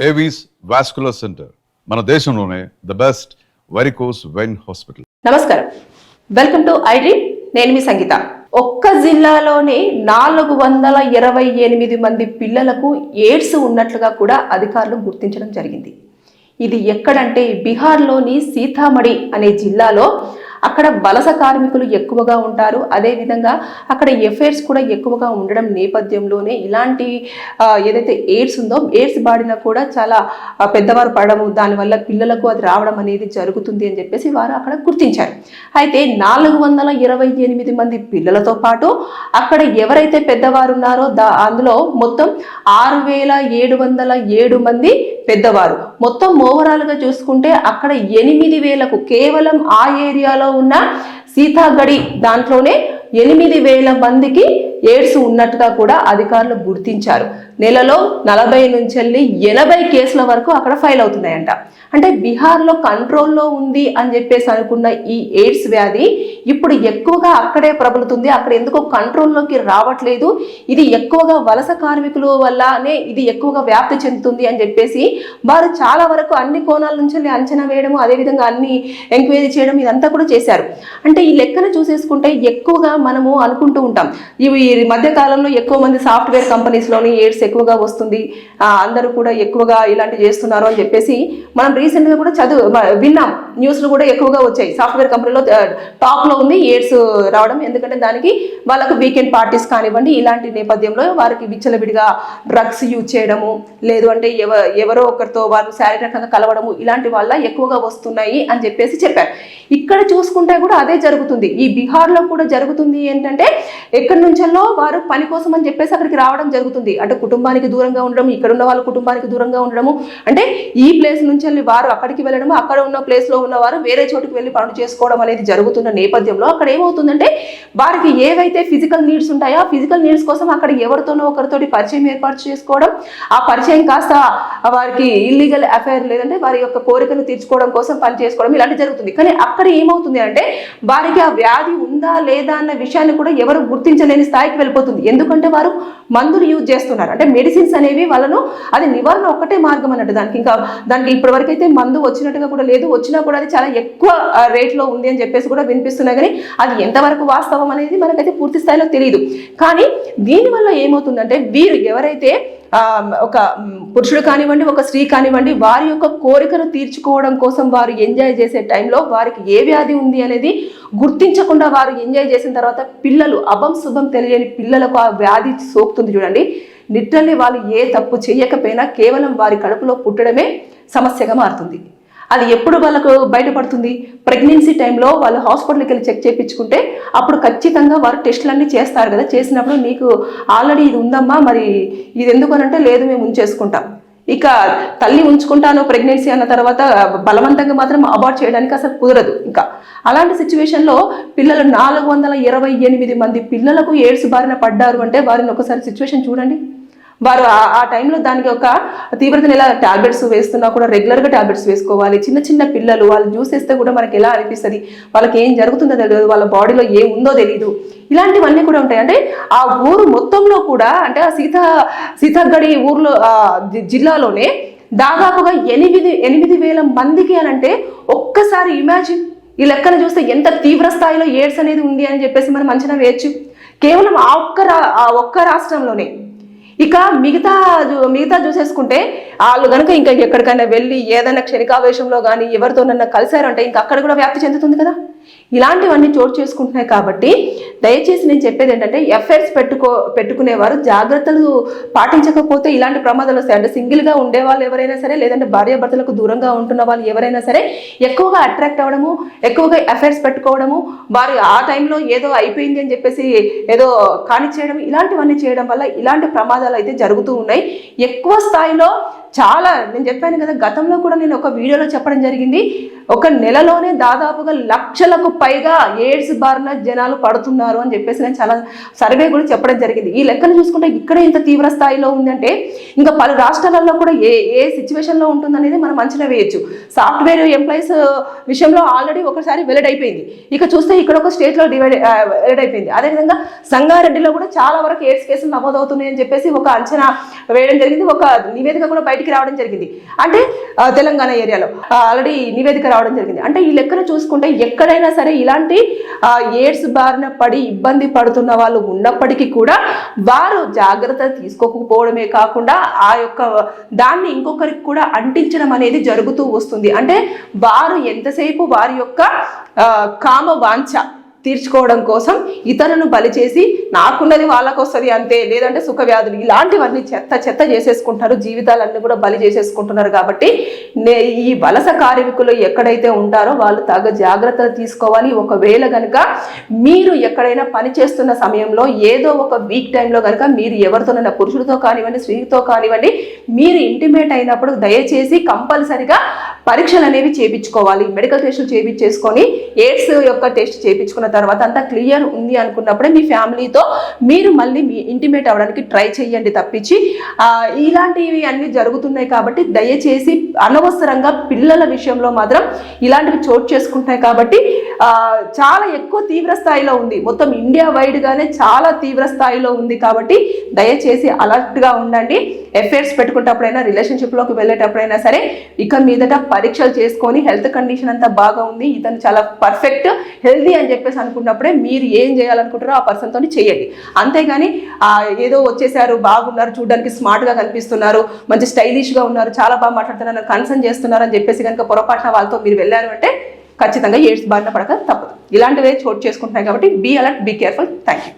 Avis vascular centre మన దేశంలోనే the best varicose vein hospital. నమస్కారం, వెల్కమ్ టు ఐడ్రీమ్. నేను మీ సంగీత. ఒక్క జిల్లాలోనే 428 మంది పిల్లలకు ఎయిడ్స్ ఉన్నట్లుగా కూడా అధికారులు గుర్తించడం జరిగింది. ఇది ఎక్కడంటే బీహార్లోని సీతామఢి అనే జిల్లాలో. అక్కడ వలస కార్మికులు ఎక్కువగా ఉంటారు. అదేవిధంగా అక్కడ ఎఫైర్స్ కూడా ఎక్కువగా ఉండడం నేపథ్యంలోనే ఇలాంటి ఏదైతే ఎయిడ్స్ ఉందో, ఎయిడ్స్ బాడిన కూడా చాలా పెద్దవారు పడము, దానివల్ల పిల్లలకు అది రావడం అనేది జరుగుతుంది అని చెప్పేసి వారు అక్కడ గుర్తించారు. అయితే 428 మంది పిల్లలతో పాటు అక్కడ ఎవరైతే పెద్దవారు ఉన్నారో అందులో మొత్తం 6707 మంది పెద్దవారు. మొత్తం ఓవరాల్గా చూసుకుంటే అక్కడ 8000కు కేవలం ఆ ఏరియాలో ఉన్న సీతాగడి దాంట్లోనే 8000 మందికి ఎయిడ్స్ ఉన్నట్టుగా కూడా అధికారులు గుర్తించారు. నెలలో 40 నుంచి 80 కేసుల వరకు అక్కడ ఫైల్ అవుతున్నాయంట. అంటే బీహార్లో కంట్రోల్లో ఉంది అని చెప్పేసి అనుకున్న ఈ ఎయిడ్స్ వ్యాధి ఇప్పుడు ఎక్కువగా అక్కడే ప్రబలుతుంది. అక్కడ ఎందుకో కంట్రోల్లోకి రావట్లేదు. ఇది ఎక్కువగా వలస కార్మికుల వల్లనే ఇది ఎక్కువగా వ్యాప్తి చెందుతుంది అని చెప్పేసి వారు చాలా వరకు అన్ని కోణాల నుంచి అంచనా వేయడము, అదేవిధంగా అన్ని ఎంక్వైరీ చేయడం ఇదంతా కూడా చేశారు. అంటే ఈ లెక్కన చూసేసుకుంటే ఎక్కువగా మనము అనుకుంటూ ఉంటాం, ఈ మధ్య కాలంలో ఎక్కువ మంది సాఫ్ట్వేర్ కంపెనీస్లోని ఎయిడ్స్ ఎక్కువగా వస్తుంది, అందరూ కూడా ఎక్కువగా ఇలాంటి చేస్తున్నారు అని చెప్పేసి మనం రీసెంట్గా కూడా విన్నాం. న్యూస్లు కూడా ఎక్కువగా వచ్చాయి. సాఫ్ట్వేర్ కంపెనీలో టాప్లో ఉంది ఎయిడ్స్ రావడం. ఎందుకంటే దానికి వాళ్ళకు వీకెండ్ పార్టీస్ కానివ్వండి, ఇలాంటి నేపథ్యంలో వారికి విచ్చలవిడిగా డ్రగ్స్ యూజ్ చేయడము, లేదు అంటే ఎవరో ఒకరితో వారు శారీరకంగా కలవడము, ఇలాంటి వల్ల ఎక్కువగా వస్తున్నాయి అని చెప్పేసి చెప్పారు. ఇక్కడ చూసుకుంటే కూడా అదే జరుగుతుంది. ఈ బీహార్లో కూడా జరుగుతుంది. ఏంటంటే ఎక్కడి నుంచో వారు పని కోసం అని చెప్పేసి అక్కడికి రావడం జరుగుతుంది. అంటే కుటుంబానికి దూరంగా ఉండడం, ఇక్కడ ఉన్న వాళ్ళ కుటుంబానికి దూరంగా ఉండడము, అంటే ఈ ప్లేస్ నుంచి వారు అక్కడికి వెళ్ళడము, అక్కడ ఉన్న ప్లేస్లో ఉన్నవారు వేరే చోటుకి వెళ్ళి పనులు చేసుకోవడం అనేది జరుగుతున్న నేపథ్యంలో అక్కడ ఏమవుతుందంటే వారికి ఏవైతే ఫిజికల్ నీడ్స్ ఉంటాయో ఆ ఫిజికల్ నీడ్స్ కోసం అక్కడ ఎవరితోనో ఒకరితోటి పరిచయం ఏర్పాటు చేసుకోవడం, ఆ పరిచయం కాస్త వారికి ఇల్లీగల్ అఫైర్ లేదంటే వారి యొక్క కోరికను తీర్చుకోవడం కోసం పని చేసుకోవడం ఇలాంటి జరుగుతుంది. కానీ అక్కడ ఏమవుతుంది అంటే వారికి ఆ వ్యాధి ఉందా లేదా అన్న విషయాన్ని కూడా ఎవరు గుర్తించలేని స్థాయికి వెళ్ళిపోతుంది. ఎందుకంటే వారు మందులు యూజ్ చేస్తున్నారు. అంటే మెడిసిన్స్ అనేవి వాళ్ళను, అది నివారణ ఒక్కటే మార్గం అన్నట్టు. దానికి ఇప్పటివరకు అయితే మందు వచ్చినట్టుగా కూడా లేదు. వచ్చినా కూడా అది చాలా ఎక్కువ రేట్లో ఉంది అని చెప్పేసి కూడా వినిపిస్తున్నాయి. కానీ అది ఎంతవరకు వాస్తవం అనేది మనకైతే పూర్తి స్థాయిలో తెలియదు. కానీ దీనివల్ల ఏమవుతుందంటే వీరు ఎవరైతే ఒక పురుషుడు కానివ్వండి, ఒక స్త్రీ కానివ్వండి, వారి యొక్క కోరికను తీర్చుకోవడం కోసం వారు ఎంజాయ్ చేసే టైంలో వారికి ఏ వ్యాధి ఉంది అనేది గుర్తించకుండా వారు ఎంజాయ్ చేసిన తర్వాత పిల్లలు, అభం శుభం తెలియని పిల్లలకు ఆ వ్యాధి సోకుతుంది. చూడండి, లిటరల్లీ వాళ్ళు ఏ తప్పు చేయకపోయినా కేవలం వారి కడుపులో పుట్టడమే సమస్యగా మారుతుంది. అది ఎప్పుడు వాళ్ళకు బయటపడుతుంది? ప్రెగ్నెన్సీ టైంలో వాళ్ళు హాస్పిటల్కి వెళ్ళి చెక్ చేయించుకుంటే అప్పుడు ఖచ్చితంగా వారు టెస్టులన్నీ చేస్తారు కదా. చేసినప్పుడు నీకు ఆల్రెడీ ఇది ఉందమ్మా, మరి ఇది ఎందుకు అని అంటే లేదు మేము ఉంచేసుకుంటాం. ఇక తల్లి ఉంచుకుంటాను ప్రెగ్నెన్సీ అన్న తర్వాత బలవంతంగా మాత్రం అబార్ట్ చేయడానికి అసలు కుదరదు. ఇంకా అలాంటి సిచ్యువేషన్లో పిల్లలు 428 మంది పిల్లలకు ఎయిడ్స్ బారిన పడ్డారు అంటే వారిని ఒకసారి సిచ్యువేషన్ చూడండి. వారు ఆ టైంలో దానికి ఒక తీవ్రత నెల టాబ్లెట్స్ వేస్తున్నా కూడా రెగ్యులర్గా టాబ్లెట్స్ వేసుకోవాలి. చిన్న చిన్న పిల్లలు, వాళ్ళు చూసేస్తే కూడా మనకి ఎలా అనిపిస్తుంది, వాళ్ళకి ఏం జరుగుతుందో తెలియదు, వాళ్ళ బాడీలో ఏం ఉందో తెలియదు. ఇలాంటివన్నీ కూడా ఉంటాయి. అంటే ఆ ఊరు మొత్తంలో కూడా, అంటే ఆ సీతాగడి ఊర్లో జిల్లాలోనే దాదాపుగా 8,000 మందికి అని అంటే ఒక్కసారి ఇమాజిన్, ఈ లెక్కన చూస్తే ఎంత తీవ్ర స్థాయిలో ఎయిడ్స్ అనేది ఉంది అని చెప్పేసి మనం అంచనా వేయచ్చు. కేవలం ఆ ఒక్క రాష్ట్రంలోనే. ఇక మిగతా చూసేసుకుంటే వాళ్ళు కనుక ఇంకా ఎక్కడికైనా వెళ్ళి ఏదైనా క్షణికావేశంలో కానీ ఎవరితోనన్నా కలిశారంటే ఇంకా అక్కడ కూడా వ్యాప్తి చెందుతుంది కదా. ఇలాంటివన్నీ చోటు చేసుకుంటున్నాయి. కాబట్టి దయచేసి నేను చెప్పేది ఏంటంటే ఎఫ్ఐఆర్స్ పెట్టుకునేవారు జాగ్రత్తలు పాటించకపోతే ఇలాంటి ప్రమాదాలు వస్తాయి. అంటే సింగిల్గా ఉండే వాళ్ళు ఎవరైనా సరే, లేదంటే భార్యాభర్తలకు దూరంగా ఉంటున్న వాళ్ళు ఎవరైనా సరే ఎక్కువగా అట్రాక్ట్ అవ్వడము, ఎక్కువగా ఎఫ్ఐఆర్స్ పెట్టుకోవడము, వారు ఆ టైంలో ఏదో అయిపోయింది అని చెప్పేసి ఏదో కానిచ్చేయడం, ఇలాంటివన్నీ చేయడం వల్ల ఇలాంటి ప్రమాదాలు అయితే జరుగుతూ ఉన్నాయి. ఎక్కువ స్థాయిలో చాలా నేను చెప్పాను కదా, గతంలో కూడా నేను ఒక వీడియోలో చెప్పడం జరిగింది. ఒక నెలలోనే దాదాపుగా లక్షలకు పైగా ఎయిడ్స్ బారిన జనాలు పడుతున్నారు అని చెప్పేసి నేను చాలా సర్వే కూడా చెప్పడం జరిగింది. ఈ లెక్కను చూసుకుంటే ఇక్కడ ఇంత తీవ్ర స్థాయిలో ఉందంటే ఇంకా పలు రాష్ట్రాలలో కూడా ఏ సిచ్యువేషన్లో ఉంటుందనేది మనం అంచనా వేయొచ్చు. సాఫ్ట్వేర్ ఎంప్లాయీస్ విషయంలో ఆల్రెడీ ఒకసారి వెల్లడి అయిపోయింది. ఇక చూస్తే ఇక్కడ ఒక స్టేట్లో వెల్లడి అయిపోయింది. అదేవిధంగా సంగారెడ్డిలో కూడా చాలా వరకు ఎయిడ్స్ కేసులు నమోదవుతున్నాయని చెప్పేసి ఒక అంచనా వేయడం జరిగింది. ఒక నివేదిక కూడా బయటికి రావడం జరిగింది. అంటే తెలంగాణ ఏరియాలో ఆల్రెడీ నివేదిక రావడం జరిగింది. అంటే ఈ లెక్కను చూసుకుంటే ఎక్కడైనా సరే ఇలాంటి ఎయిడ్స్ బారిన పడి ఇబ్బంది పడుతున్న వాళ్ళు ఉన్నప్పటికీ కూడా వారు జాగ్రత్తలు తీసుకోకపోవడమే కాకుండా ఆ యొక్క దాన్ని ఇంకొకరికి కూడా అంటించడం అనేది జరుగుతూ వస్తుంది. అంటే వారు ఎంతసేపు వారి యొక్క కామ వాంఛ తీర్చుకోవడం కోసం ఇతరులను బలి చేసి నాకున్నది వాళ్ళకు వస్తుంది అంతే, లేదంటే సుఖ వ్యాధులు ఇలాంటివన్నీ చెత్త చేసేసుకుంటారు, జీవితాలన్నీ కూడా బలి చేసేసుకుంటున్నారు. కాబట్టి ఈ వలస కార్మికులు ఎక్కడైతే ఉంటారో వాళ్ళు తగ్గ జాగ్రత్తలు తీసుకోవాలి. ఒకవేళ కనుక మీరు ఎక్కడైనా పని చేస్తున్న సమయంలో ఏదో ఒక వీక్ టైంలో కనుక మీరు ఎవరితోనైనా పురుషుడితో కానివ్వండి స్త్రీతో కానివ్వండి మీరు ఇంటిమేట్ అయినప్పుడు దయచేసి కంపల్సరిగా పరీక్షలు అనేవి చేయించుకోవాలి. మెడికల్ టెస్టులు చేయించేసుకొని ఎయిడ్స్ యొక్క టెస్ట్ చేయించుకున్న తర్వాత అంతా క్లియర్ ఉంది అనుకున్నప్పుడే మీ ఫ్యామిలీతో మీరు మళ్ళీ మీ ఇంటిమేట్ అవ్వడానికి ట్రై చేయండి. తప్పించి ఇలాంటివి అన్ని జరుగుతున్నాయి కాబట్టి దయచేసి అనవసరంగా పిల్లల విషయంలో మాత్రం ఇలాంటివి చోటు చేసుకుంటాయి. కాబట్టి చాలా ఎక్కువ తీవ్ర స్థాయిలో ఉంది, మొత్తం ఇండియా వైడ్ గానే చాలా తీవ్ర స్థాయిలో ఉంది. కాబట్టి దయచేసి అలర్ట్ గా ఉండండి. ఎఫైర్స్ పెట్టుకునేటప్పుడైనా రిలేషన్షిప్లోకి వెళ్ళేటప్పుడైనా సరే ఇక మీదట పరీక్షలు చేసుకొని హెల్త్ కండిషన్ అంతా బాగా ఉంది, ఇతను చాలా పర్ఫెక్ట్ హెల్దీ అని చెప్పేసి అనుకున్నప్పుడే మీరు ఏం చేయాలనుకుంటారో ఆ పర్సన్తో చేయండి. అంతేగాని ఏదో వచ్చేసారు, బాగున్నారు, చూడడానికి స్మార్ట్గా కనిపిస్తున్నారు, మంచి స్టైలిష్గా ఉన్నారు, చాలా బాగా మాట్లాడుతున్నారు, కన్సర్న్ చేస్తున్నారు అని చెప్పేసి కనుక పొరపాటున వాళ్ళతో మీరు వెళ్ళారు అంటే ఖచ్చితంగా ఎయిడ్స్ బారిన పడక తప్పదు. ఇలాంటివే చోటు చేసుకుంటున్నాయి. కాబట్టి be alert, be careful. Thank you.